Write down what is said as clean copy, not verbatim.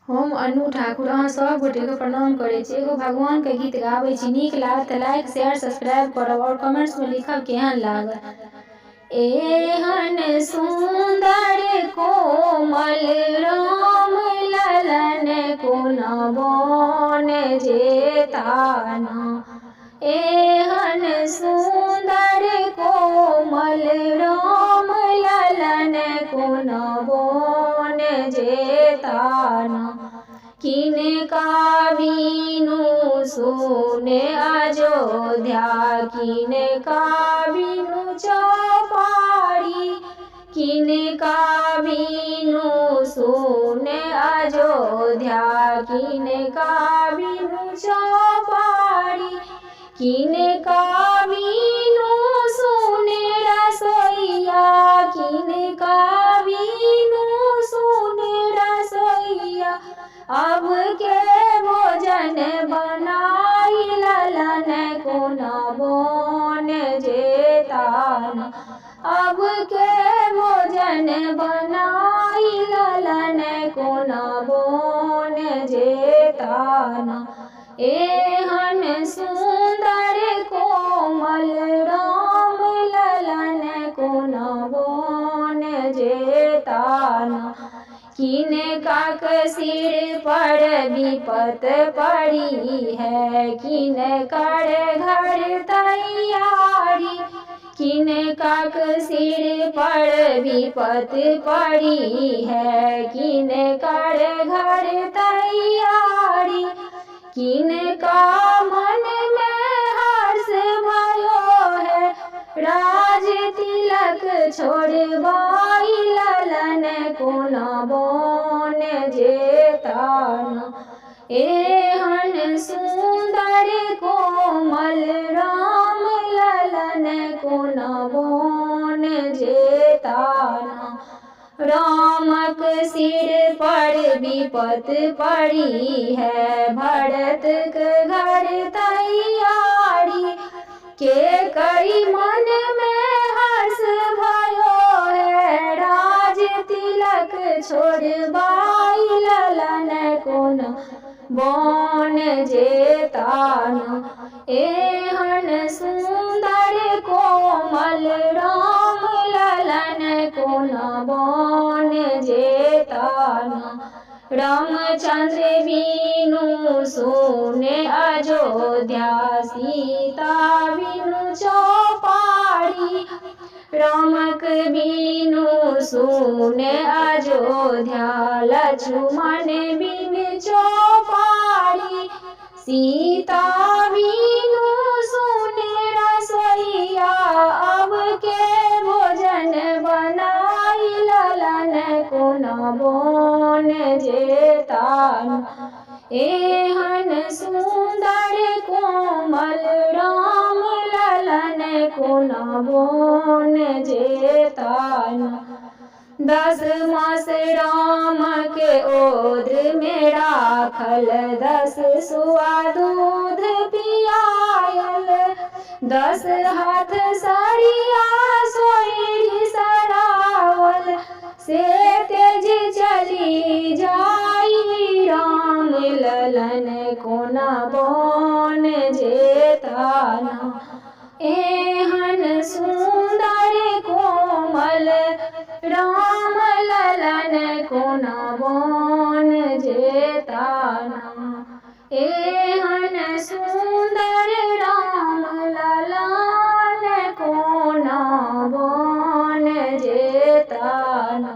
हम अनु ठाकुर अहाँ सब गोटे के प्रणाम करे छी। एगो भगवान के गीत गाबै छी, नीक लागत त लाइक शेयर सब्सक्राइब करब और कमेंट्स में लिखब केहन लागत। एहन सुंदर कोमल राम ललन कोना बन जेताना। एहन सुंदर कोमल राम ललन कोना बन जेताना। किनका बीनु सुने अयोध्या, किनका बीनु चौपाड़ी, किनका बीनु सुने अयोध्या, किनका बीनु चौपाड़ी, किनका बीनु सुने रसोइया, किनका बीनु सुने रसोइया। अब के भोजन बनाई ललन कोना बन जेताना। अब के भोजन बनाई ललन कोना बन जेताना। एहन सुंदर कोमल राम ललन कोना बन जेताना। किनका के सिर पर विपत पड़ी है, किनकर घर तैयारी, किनका के सिर पर विपत पड़ी है, किनकर घर तैयारी, किनका मन में हर्ष भयो है, राज तिलक छोड़बाई ललन कोना बन जेताना। एहन सुंदर कोमल राम ललन कोना बन जेताना। रामक सिर पर विपत पड़ी है, भरत के घर तैयारी, के कई मन में हर्ष भयो है, राज तिलक छोड़बाई ललन कोना बन जेताना। एहन सुंदर कोमल राम ललन कोना बन जेताना। रामचंद्र बीनु सुने अयोध्या, सीता बीनु चौपाड़ी, रामक बीनु सुने अयोध्या, लक्ष्मण बीनु चौपाड़ी, सीता बीनु सुने रसोइया। अब के भोजन बनाई ललन कोना बन जेताना। एहन सुंदर कोमल राम ललन कोना बन जेताना। 10 मास राम के ओद्र में राखल, 10 सुआ दूध पियायल, 10 हाथ सरिया सोइरी सरावल, से तेज चली जाई राम ललन कोना बन जेताना। एहन सुंदर कोमल राम ललन कोना बन जेताना। एहन सुंदर राम ललन कोना बन जेताना।